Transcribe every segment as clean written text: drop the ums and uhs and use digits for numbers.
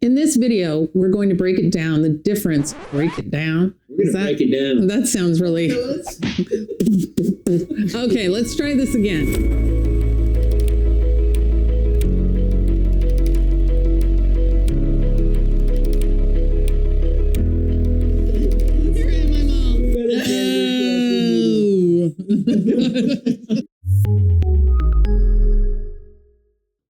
In this video, we're going to break it down, the difference. Break it down? We're going to break it down. That sounds really... Okay, let's try this again.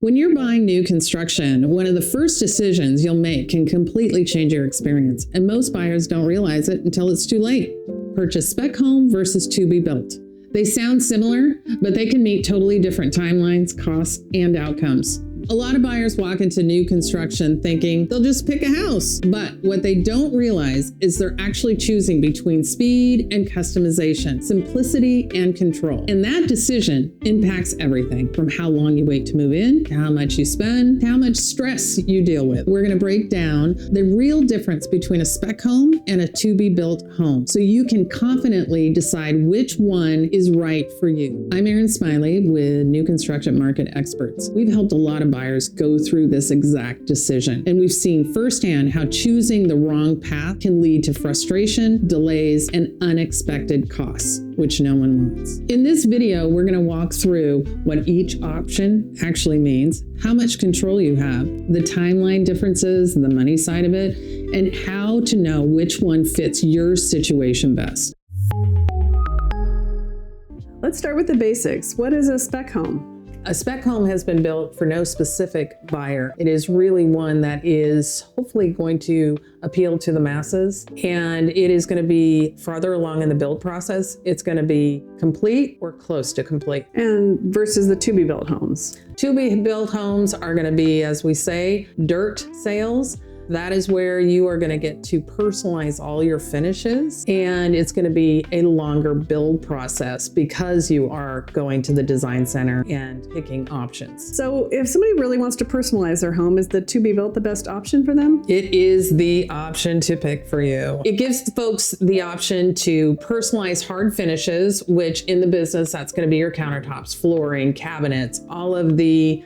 When you're buying new construction, one of the first decisions you'll make can completely change your experience, and most buyers don't realize it until it's too late. Purchase spec home versus to be built. They sound similar, but they can meet totally different timelines, costs, and outcomes. A lot of buyers walk into new construction thinking they'll just pick a house, but what they don't realize is they're actually choosing between speed and customization, simplicity and control. And that decision impacts everything from how long you wait to move in, to how much you spend, to how much stress you deal with. We're going to break down the real difference between a spec home and a to-be-built home, so you can confidently decide which one is right for you. I'm Erin Smiley with New Construction Market Experts. We've helped a lot of buyers go through this exact decision, and we've seen firsthand how choosing the wrong path can lead to frustration, delays, and unexpected costs, which no one wants. In this video, we're going to walk through what each option actually means, how much control you have, the timeline differences, the money side of it, and how to know which one fits your situation best. Let's start with the basics. What is a spec home? A spec home has been built for no specific buyer. It is really one that is hopefully going to appeal to the masses, and it is going to be farther along in the build process. It's going to be complete or close to complete. And versus the to-be-built homes? To-be-built homes are going to be, as we say, dirt sales. That is where you are going to get to personalize all your finishes, and it's going to be a longer build process because you are going to the design center and picking options. So if somebody really wants to personalize their home, is the to-be-built the best option for them? It is the option to pick for you. It gives folks the option to personalize hard finishes, which in the business, that's going to be your countertops, flooring, cabinets, all of the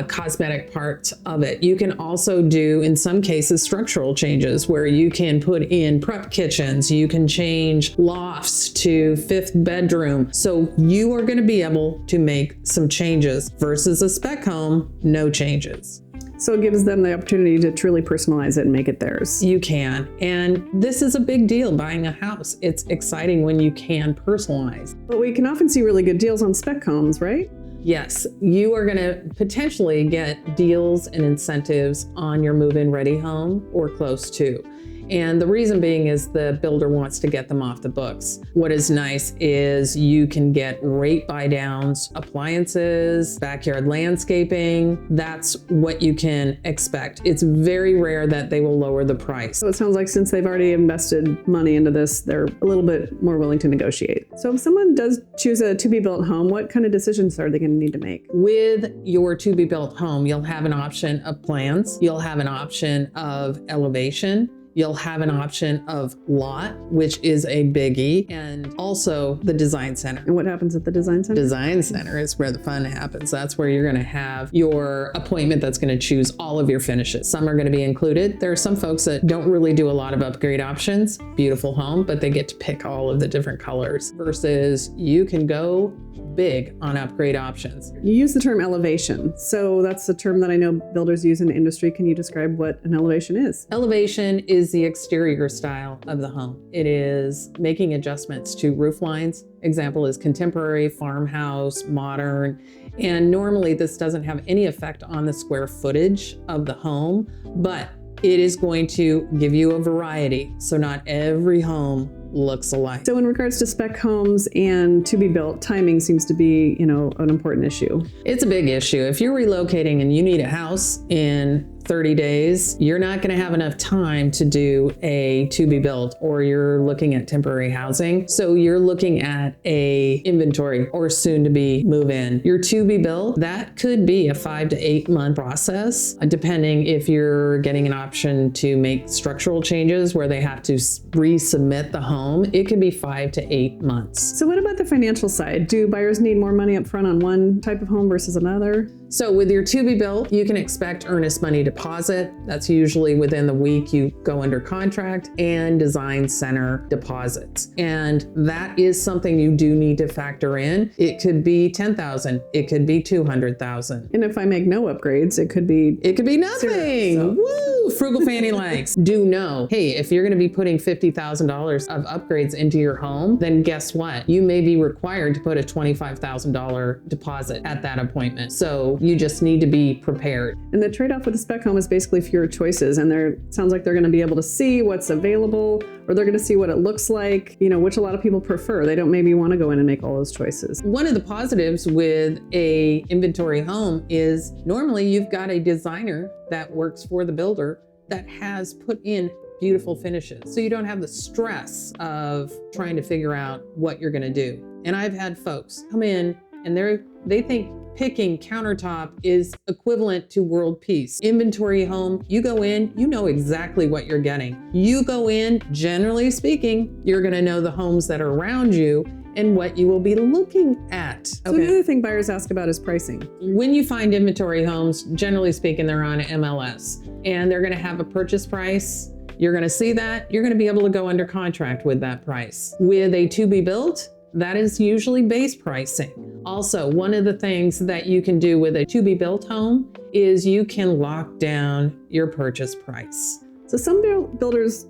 cosmetic parts of it. You can also do, in some cases, structural changes where you can put in prep kitchens, you can change lofts to fifth bedroom. So you are going to be able to make some changes versus a spec home, no changes. So it gives them the opportunity to truly personalize it and make it theirs. You can. And this is a big deal, buying a house. It's exciting when you can personalize. But we can often see really good deals on spec homes, right? Yes, you are going to potentially get deals and incentives on your move-in ready home or close to. And the reason being is the builder wants to get them off the books. What is nice is you can get rate buy downs, appliances, backyard landscaping. That's what you can expect. It's very rare that they will lower the price. So it sounds like since they've already invested money into this, they're a little bit more willing to negotiate. So if someone does choose a to-be-built home, what kind of decisions are they going to need to make? With your to-be-built home, you'll have an option of plans. You'll have an option of elevation. You'll have an option of lot, which is a biggie, and also the design center. And what happens at the design center? Design center is where the fun happens. That's where you're going to have your appointment that's going to choose all of your finishes. Some are going to be included. There are some folks that don't really do a lot of upgrade options. Beautiful home, but they get to pick all of the different colors versus you can go big on upgrade options. You use the term elevation. So that's the term that I know builders use in the industry. Can you describe what an elevation is? Elevation is the exterior style of the home. It is making adjustments to roof lines. Example is contemporary, farmhouse, modern. And normally this doesn't have any effect on the square footage of the home, but it is going to give you a variety. So not every home looks alike. So in regards to spec homes and to be built, timing seems to be, an important issue. It's a big issue. If you're relocating and you need a house in 30 days, you're not going to have enough time to do a to be built, or you're looking at temporary housing. So you're looking at a inventory or soon to be move in. Your to be built, that could be a 5 to 8 month process, depending if you're getting an option to make structural changes where they have to resubmit the home. It could be 5 to 8 months. So what about the financial side? Do buyers need more money up front on one type of home versus another? So with your to be built, you can expect earnest money deposit. That's usually within the week you go under contract, and design center deposits. And that is something you do need to factor in. It could be $10,000. It could be $200,000. And if I make no upgrades, it could be nothing. Zero, so. Woo! Frugal Fanny likes. Do know, hey, if you're going to be putting $50,000 of upgrades into your home, then guess what? You may be required to put a $25,000 deposit at that appointment. So you just need to be prepared. And the trade-off with the spec home is basically fewer choices. And sounds like they're going to be able to see what's available, or they're going to see what it looks like, which a lot of people prefer. They don't maybe want to go in and make all those choices. One of the positives with a inventory home is normally you've got a designer that works for the builder that has put in beautiful finishes. So you don't have the stress of trying to figure out what you're going to do. And I've had folks come in and they think picking countertop is equivalent to world peace. Inventory home, you go in, you know exactly what you're getting. You go in, generally speaking, you're going to know the homes that are around you and what you will be looking at. So the other thing buyers ask about is pricing. When you find inventory homes, generally speaking, they're on MLS and they're going to have a purchase price. You're going to see that. You're going to be able to go under contract with that price. With a to be built, that is usually base pricing. Also, one of the things that you can do with a to be built home is you can lock down your purchase price. So some builders,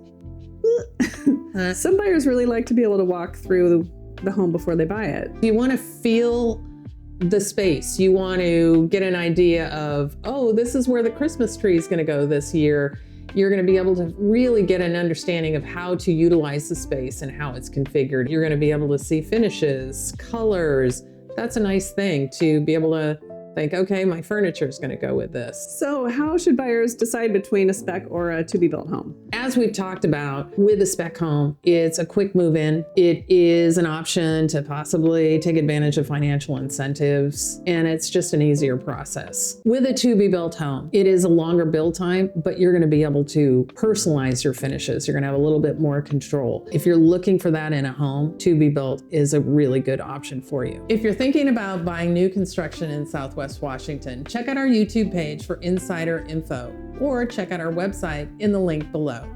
some buyers really like to be able to walk through the home before they buy it. You want to feel the space. You want to get an idea of, oh, this is where the Christmas tree is going to go this year. You're going to be able to really get an understanding of how to utilize the space and how it's configured. You're going to be able to see finishes, colors. That's a nice thing to be able to think, okay, my furniture is going to go with this. So how should buyers decide between a spec or a to-be-built home? As we've talked about with a spec home, it's a quick move in. It is an option to possibly take advantage of financial incentives, and it's just an easier process. With a to-be-built home, it is a longer build time, but you're going to be able to personalize your finishes. You're going to have a little bit more control. If you're looking for that in a home, to-be-built is a really good option for you. If you're thinking about buying new construction in Southwest Washington, check out our YouTube page for insider info, or check out our website in the link below.